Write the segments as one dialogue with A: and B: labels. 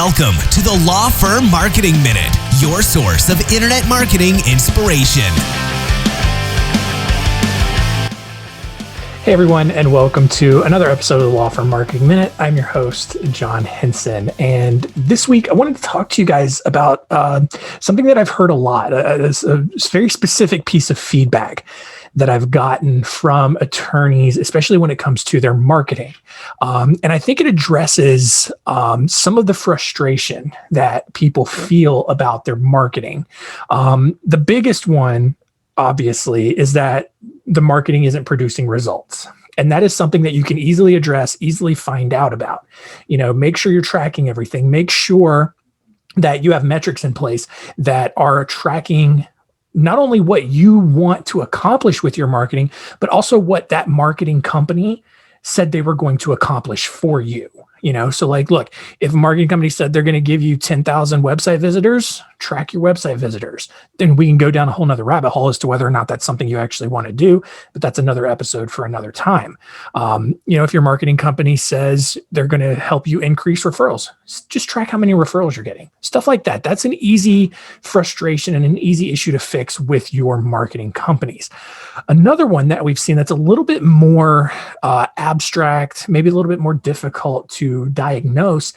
A: Welcome to the Law Firm Marketing Minute, your source of internet marketing inspiration.
B: Hey everyone, and welcome to another episode of the Law Firm Marketing Minute. I'm your host, John Henson, and this week I wanted to talk to you guys about something that I've heard a lot, a very specific piece of feedback that I've gotten from attorneys, especially when it comes to their marketing. And I think it addresses some of the frustration that people feel about their marketing. The biggest one, obviously, is that the marketing isn't producing results. And that is something that you can easily address, easily find out about. Make sure you're tracking everything. Make sure that you have metrics in place that are tracking not only what you want to accomplish with your marketing, but also what that marketing company said they were going to accomplish for you. So look, if a marketing company said they're going to give you 10,000 website visitors, track your website visitors. Then we can go down a whole nother rabbit hole as to whether or not that's something you actually want to do, but that's another episode for another time. If your marketing company says they're going to help you increase referrals, just track how many referrals you're getting. Stuff like that. That's an easy frustration and an easy issue to fix with your marketing companies. Another one that we've seen that's a little bit more abstract, maybe a little bit more difficult to diagnose,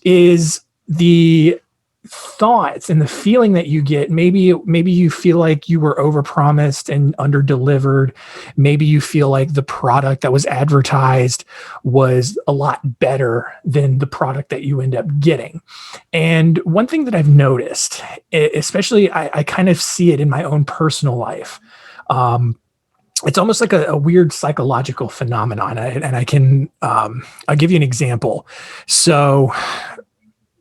B: is the thoughts and the feeling that you get. Maybe you feel like you were overpromised and underdelivered. Maybe you feel like the product that was advertised was a lot better than the product that you end up getting. And one thing that I've noticed, especially I kind of see it in my own personal life, it's almost like a weird psychological phenomenon. And I'll give you an example. So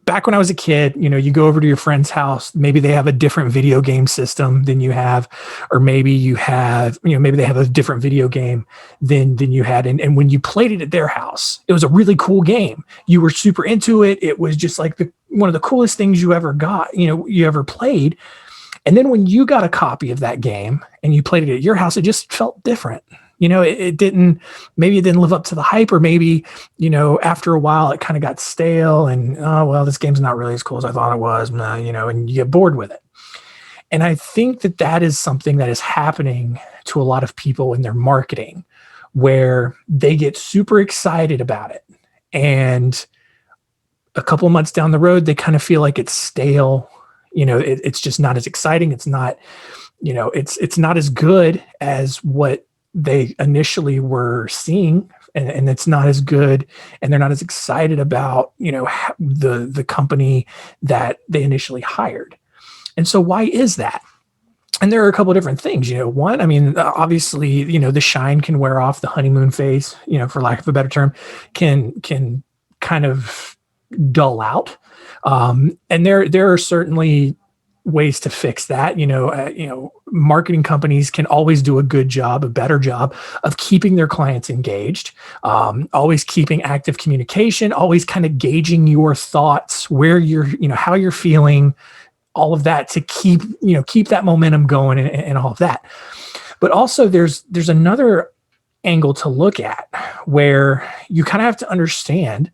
B: back when I was a kid, you go over to your friend's house, maybe they have a different video game system than you have, or maybe you have, maybe they have a different video game than you had. And when you played it at their house, it was a really cool game. You were super into it. It was just like one of the coolest things you ever got, you ever played. And then when you got a copy of that game and you played it at your house, it just felt different. It didn't live up to the hype, or maybe, after a while it kind of got stale and, oh, well, this game's not really as cool as I thought it was, and you get bored with it. And I think that is something that is happening to a lot of people in their marketing, where they get super excited about it. And a couple of months down the road, they kind of feel like it's stale. It's just not as exciting. It's not, it's not as good as what they initially were seeing, and it's not as good, and they're not as excited about, the company that they initially hired. And so why is that? And there are a couple of different things. One, obviously, the shine can wear off, the honeymoon phase, for lack of a better term, can kind of dull out. And there are certainly ways to fix that. Marketing companies can always do a better job of keeping their clients engaged, always keeping active communication, always kind of gauging your thoughts, where you're, how you're feeling, all of that, to keep that momentum going and all of that. But also there's another angle to look at, where you kind of have to understand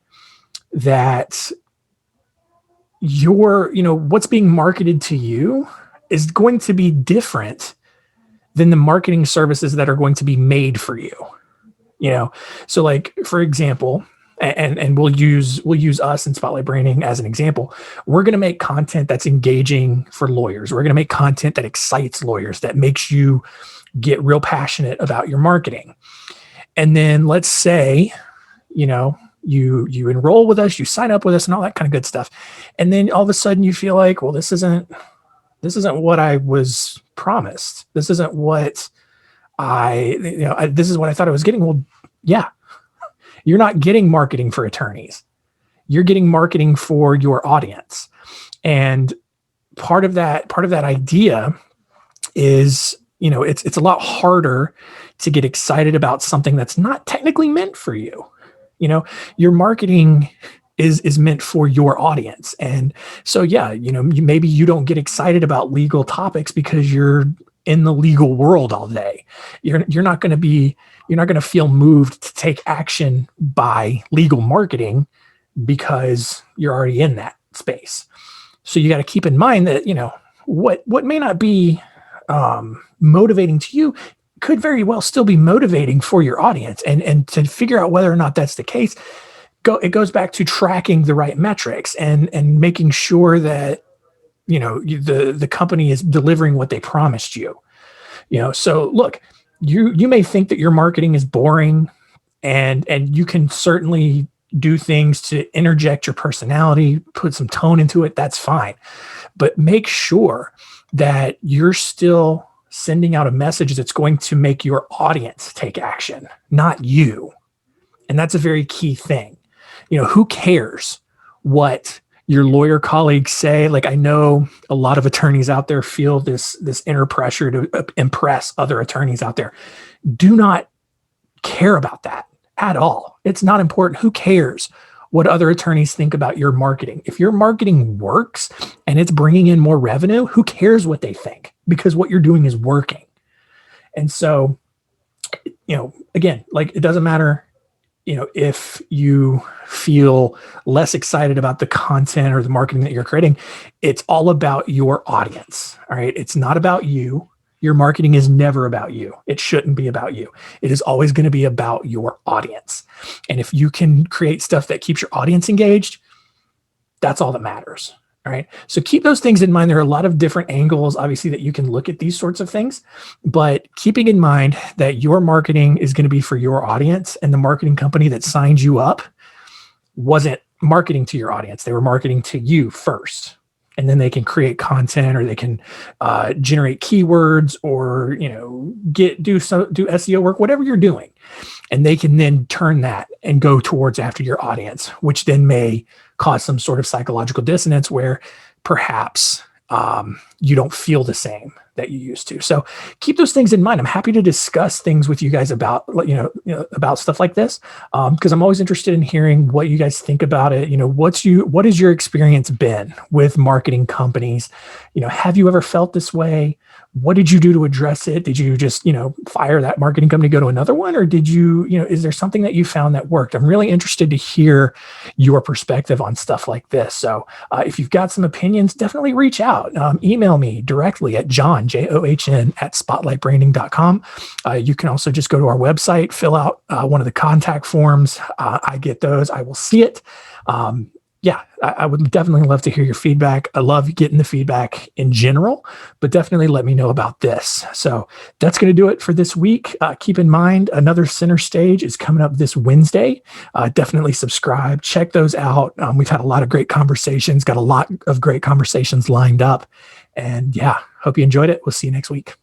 B: that what's being marketed to you is going to be different than the marketing services that are going to be made for you. So like, for example, and we'll use us in Spotlight Branding as an example. We're going to make content that's engaging for lawyers. We're going to make content that excites lawyers, that makes you get real passionate about your marketing. And then let's say, you enroll with us, you sign up with us, and all that kind of good stuff. And then all of a sudden you feel like, well, this isn't what I was promised. This isn't what this is what I thought I was getting. Well, yeah, you're not getting marketing for attorneys. You're getting marketing for your audience. And part of that idea is, it's a lot harder to get excited about something that's not technically meant for you. Your marketing is meant for your audience. And so, yeah, maybe you don't get excited about legal topics because you're in the legal world all day. You're not going to feel moved to take action by legal marketing because you're already in that space. So you got to keep in mind that, what may not be motivating to you could very well still be motivating for your audience. And to figure out whether or not that's the case, it goes back to tracking the right metrics and making sure that, the company is delivering what they promised you. So look, you may think that your marketing is boring, and you can certainly do things to interject your personality, put some tone into it. That's fine. But make sure that you're still sending out a message that's going to make your audience take action, not you. And that's a very key thing. Who cares what your lawyer colleagues say? Like, I know a lot of attorneys out there feel this inner pressure to impress other attorneys out there. Do not care about that at all. It's not important. Who cares what other attorneys think about your marketing? If your marketing works and it's bringing in more revenue, who cares what they think? Because what you're doing is working. And so, again, like, it doesn't matter, if you feel less excited about the content or the marketing that you're creating. It's all about your audience. All right. It's not about you. Your marketing is never about you. It shouldn't be about you. It is always going to be about your audience. And if you can create stuff that keeps your audience engaged, that's all that matters. All right. So keep those things in mind. There are a lot of different angles, obviously, that you can look at these sorts of things, but keeping in mind that your marketing is going to be for your audience, and the marketing company that signed you up wasn't marketing to your audience. They were marketing to you first. And then they can create content, or they can generate keywords, or, do SEO work, whatever you're doing. And they can then turn that and go towards after your audience, which then may cause some sort of psychological dissonance where perhaps you don't feel the same that you used to. So keep those things in mind. I'm happy to discuss things with you guys about, about stuff like this, because I'm always interested in hearing what you guys think about it. What has your experience been with marketing companies? Have you ever felt this way? What did you do to address it? Did you just, fire that marketing company, go to another one? Or did you, is there something that you found that worked? I'm really interested to hear your perspective on stuff like this. So if you've got some opinions, definitely reach out. Email me directly at John, JOHN, at spotlightbranding.com. You can also just go to our website, fill out one of the contact forms. I get those. I will see it. I would definitely love to hear your feedback. I love getting the feedback in general, but definitely let me know about this. So that's going to do it for this week. Keep in mind, another Center Stage is coming up this Wednesday. Definitely subscribe, check those out. We've had a lot of great conversations, got a lot of great conversations lined up. And hope you enjoyed it. We'll see you next week.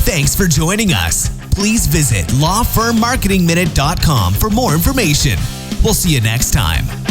A: Thanks for joining us. Please visit lawfirmmarketingminute.com for more information. We'll see you next time.